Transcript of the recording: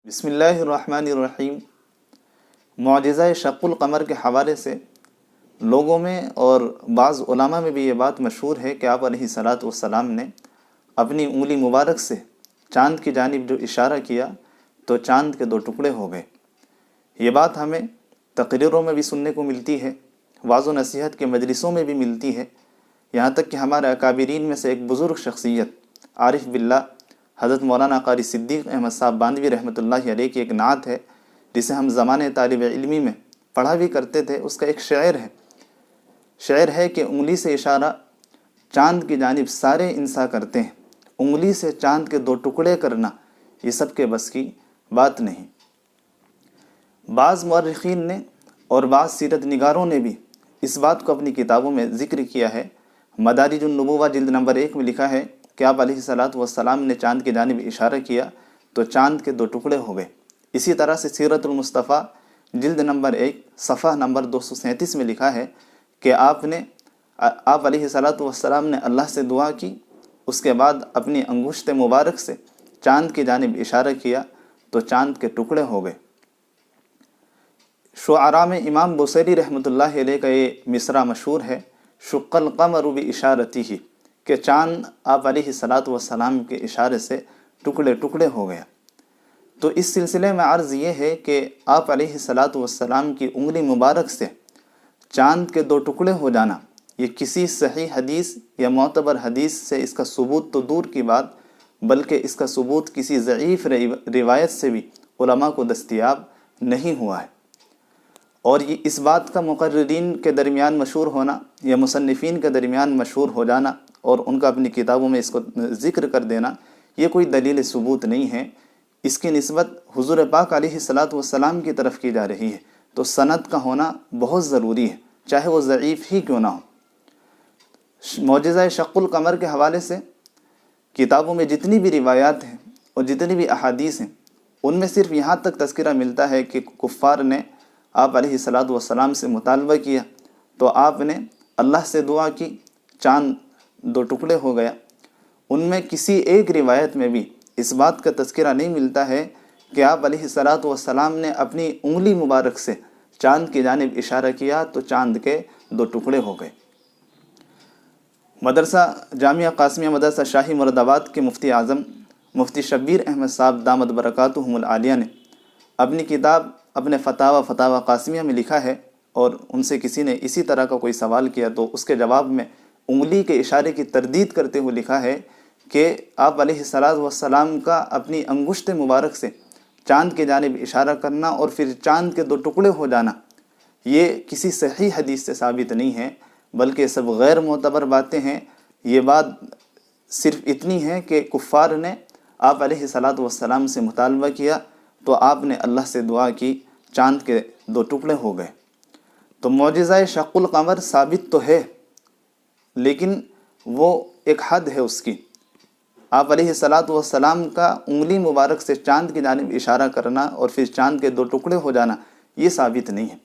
بسم اللہ الرحمن الرحیم۔ معجزہ شق القمر کے حوالے سے لوگوں میں اور بعض علماء میں بھی یہ بات مشہور ہے کہ آپ علیہ الصلاۃ والسلام نے اپنی انگلی مبارک سے چاند کی جانب جو اشارہ کیا تو چاند کے دو ٹکڑے ہو گئے۔ یہ بات ہمیں تقریروں میں بھی سننے کو ملتی ہے، وعظ و نصیحت کے مجلسوں میں بھی ملتی ہے، یہاں تک کہ ہمارے اکابرین میں سے ایک بزرگ شخصیت عارف باللہ حضرت مولانا قاری صدیق احمد صاحب باندھوی رحمۃ اللہ علیہ کی ایک نعت ہے جسے ہم زمانے طالب علمی میں پڑھا بھی کرتے تھے۔ اس کا ایک شعر ہے کہ انگلی سے اشارہ چاند کی جانب سارے انسا کرتے ہیں، انگلی سے چاند کے دو ٹکڑے کرنا یہ سب کے بس کی بات نہیں۔ بعض مورخین نے اور بعض سیرت نگاروں نے بھی اس بات کو اپنی کتابوں میں ذکر کیا ہے۔ مدارج النبوہ جلد نمبر 1 میں لکھا ہے کہ آپ علیہ الصلاۃ والسلام نے چاند کی جانب اشارہ کیا تو چاند کے دو ٹکڑے ہو گئے۔ اسی طرح سے سیرت المصطفیٰ جلد نمبر 1 صفحہ نمبر 237 میں لکھا ہے کہ آپ علیہ الصلاۃ والسلام نے اللہ سے دعا کی، اس کے بعد اپنی انگشت مبارک سے چاند کی جانب اشارہ کیا تو چاند کے ٹکڑے ہو گئے۔ شعراء میں امام بصیری رحمۃ اللہ علیہ کا یہ مصرع مشہور ہے، شق القمر باشارتہ، کہ چاند آپ علیہ الصلاۃ والسلام کے اشارے سے ٹکڑے ٹکڑے ہو گیا۔ تو اس سلسلے میں عرض یہ ہے کہ آپ علیہ الصلاۃ والسلام کی انگلی مبارک سے چاند کے دو ٹکڑے ہو جانا یہ کسی صحیح حدیث یا معتبر حدیث سے اس کا ثبوت تو دور کی بات، بلکہ اس کا ثبوت کسی ضعیف روایت سے بھی علماء کو دستیاب نہیں ہوا ہے۔ اور یہ اس بات کا مقررین کے درمیان مشہور ہونا یا مصنفین کے درمیان مشہور ہو جانا اور ان کا اپنی کتابوں میں اس کو ذکر کر دینا یہ کوئی دلیل ثبوت نہیں ہے، اس کی نسبت حضور پاک علیہ الصلاۃ والسلام کی طرف کی جا رہی ہے، تو سند کا ہونا بہت ضروری ہے، چاہے وہ ضعیف ہی کیوں نہ ہو۔ معجزہ شق القمر کے حوالے سے کتابوں میں جتنی بھی روایات ہیں اور جتنی بھی احادیث ہیں ان میں صرف یہاں تک تذکرہ ملتا ہے کہ کفار نے آپ علیہ الصلاۃ والسلام سے مطالبہ کیا تو آپ نے اللہ سے دعا کی، چاند دو ٹکڑے ہو گیا۔ ان میں کسی ایک روایت میں بھی اس بات کا تذکرہ نہیں ملتا ہے کہ آپ علیہ الصلاۃ والسلام نے اپنی انگلی مبارک سے چاند کی جانب اشارہ کیا تو چاند کے دو ٹکڑے ہو گئے۔ مدرسہ جامعہ قاسمیہ مدرسہ شاہی مراد آباد کے مفتی اعظم مفتی شبیر احمد صاحب دامت برکاتہم العالیہ نے اپنی کتاب اپنے فتاوی قاسمیہ میں لکھا ہے، اور ان سے کسی نے اسی طرح کا کوئی سوال کیا تو اس کے جواب میں انگلی کے اشارے کی تردید کرتے ہوئے لکھا ہے کہ آپ علیہ الصلاۃ والسلام کا اپنی انگشت مبارک سے چاند کی جانب اشارہ کرنا اور پھر چاند کے دو ٹکڑے ہو جانا یہ کسی صحیح حدیث سے ثابت نہیں ہے، بلکہ سب غیر معتبر باتیں ہیں۔ یہ بات صرف اتنی ہے کہ کفار نے آپ علیہ الصلاۃ والسلام سے مطالبہ کیا تو آپ نے اللہ سے دعا کی، چاند کے دو ٹکڑے ہو گئے۔ تو معجزہ شق القمر ثابت تو ہے، لیکن وہ ایک حد ہے اس کی۔ آپ علیہ الصلاۃ والسلام کا انگلی مبارک سے چاند کی جانب اشارہ کرنا اور پھر چاند کے دو ٹکڑے ہو جانا یہ ثابت نہیں ہے۔